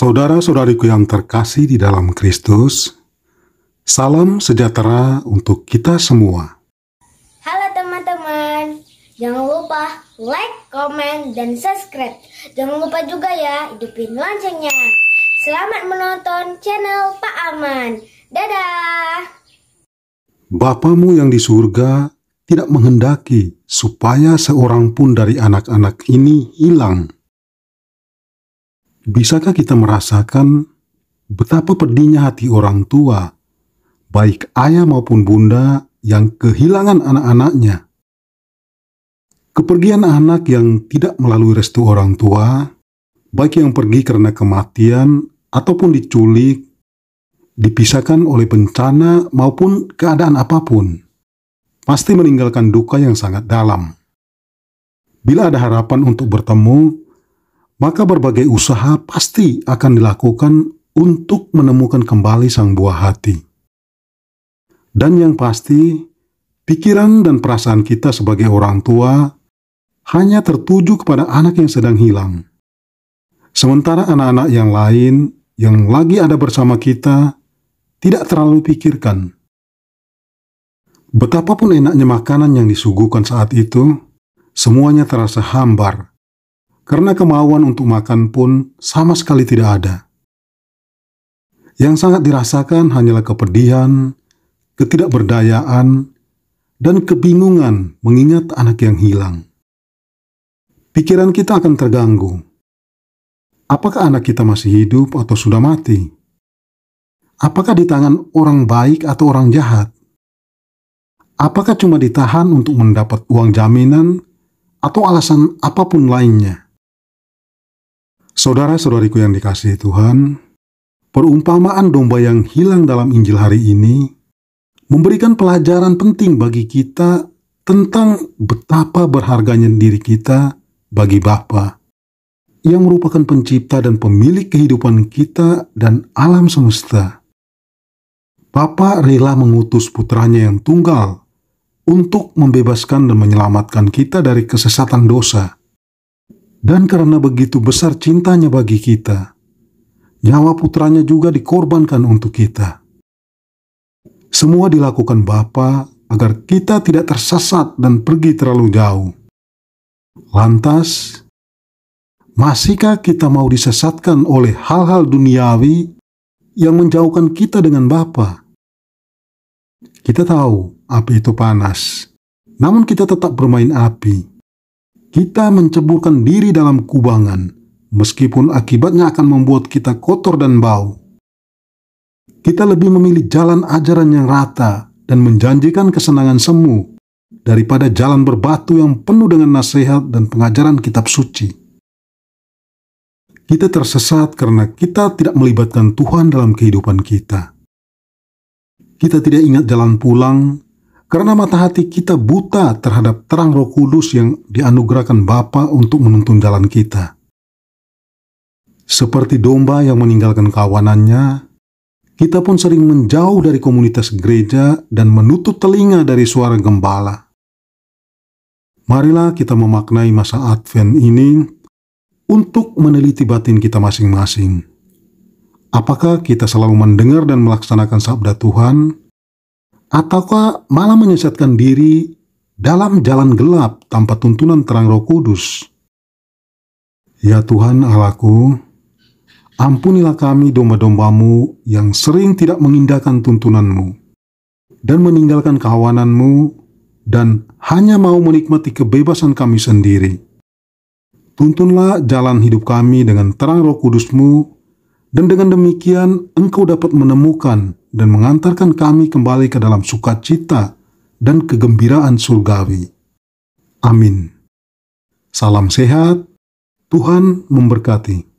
Saudara-saudariku yang terkasih di dalam Kristus, salam sejahtera untuk kita semua. Halo teman-teman, jangan lupa like, komen, dan subscribe. Jangan lupa juga ya, hidupin loncengnya. Selamat menonton channel Pak Aman. Dadah! Bapamu yang di surga tidak menghendaki supaya seorang pun dari anak-anak ini hilang. Bisakah kita merasakan betapa pedihnya hati orang tua, baik ayah maupun bunda yang kehilangan anak-anaknya? Kepergian anak yang tidak melalui restu orang tua, baik yang pergi karena kematian ataupun diculik, dipisahkan oleh bencana maupun keadaan apapun, pasti meninggalkan duka yang sangat dalam. Bila ada harapan untuk bertemu, maka berbagai usaha pasti akan dilakukan untuk menemukan kembali sang buah hati. Dan yang pasti, pikiran dan perasaan kita sebagai orang tua hanya tertuju kepada anak yang sedang hilang. Sementara anak-anak yang lain yang lagi ada bersama kita tidak terlalu pikirkan. Betapapun enaknya makanan yang disuguhkan saat itu, semuanya terasa hambar. Karena kemauan untuk makan pun sama sekali tidak ada. Yang sangat dirasakan hanyalah kepedihan, ketidakberdayaan, dan kebingungan mengingat anak yang hilang. Pikiran kita akan terganggu. Apakah anak kita masih hidup atau sudah mati? Apakah di tangan orang baik atau orang jahat? Apakah cuma ditahan untuk mendapat uang jaminan atau alasan apapun lainnya? Saudara-saudariku yang dikasihi Tuhan, perumpamaan domba yang hilang dalam Injil hari ini memberikan pelajaran penting bagi kita tentang betapa berharganya diri kita bagi Bapa yang merupakan pencipta dan pemilik kehidupan kita dan alam semesta. Bapa rela mengutus putranya yang tunggal untuk membebaskan dan menyelamatkan kita dari kesesatan dosa. Dan karena begitu besar cintanya bagi kita, nyawa putranya juga dikorbankan untuk kita. Semua dilakukan Bapa agar kita tidak tersesat dan pergi terlalu jauh. Lantas, masihkah kita mau disesatkan oleh hal-hal duniawi yang menjauhkan kita dengan Bapa? Kita tahu api itu panas, namun kita tetap bermain api. Kita menceburkan diri dalam kubangan, meskipun akibatnya akan membuat kita kotor dan bau. Kita lebih memilih jalan ajaran yang rata dan menjanjikan kesenangan semu daripada jalan berbatu yang penuh dengan nasihat dan pengajaran kitab suci. Kita tersesat karena kita tidak melibatkan Tuhan dalam kehidupan kita. Kita tidak ingat jalan pulang, karena mata hati kita buta terhadap terang Roh Kudus yang dianugerahkan Bapa untuk menuntun jalan kita. Seperti domba yang meninggalkan kawanannya, kita pun sering menjauh dari komunitas gereja dan menutup telinga dari suara gembala. Marilah kita memaknai masa Advent ini untuk meneliti batin kita masing-masing. Apakah kita selalu mendengar dan melaksanakan sabda Tuhan, ataukah malah menyesatkan diri dalam jalan gelap tanpa tuntunan terang Roh Kudus? Ya Tuhan Allahku, ampunilah kami domba-dombamu yang sering tidak mengindahkan tuntunan-Mu dan meninggalkan kawanan-Mu dan hanya mau menikmati kebebasan kami sendiri. Tuntunlah jalan hidup kami dengan terang Roh Kudus-Mu, dan dengan demikian Engkau dapat menemukan dan mengantarkan kami kembali ke dalam sukacita dan kegembiraan surgawi. Amin. Salam sehat, Tuhan memberkati.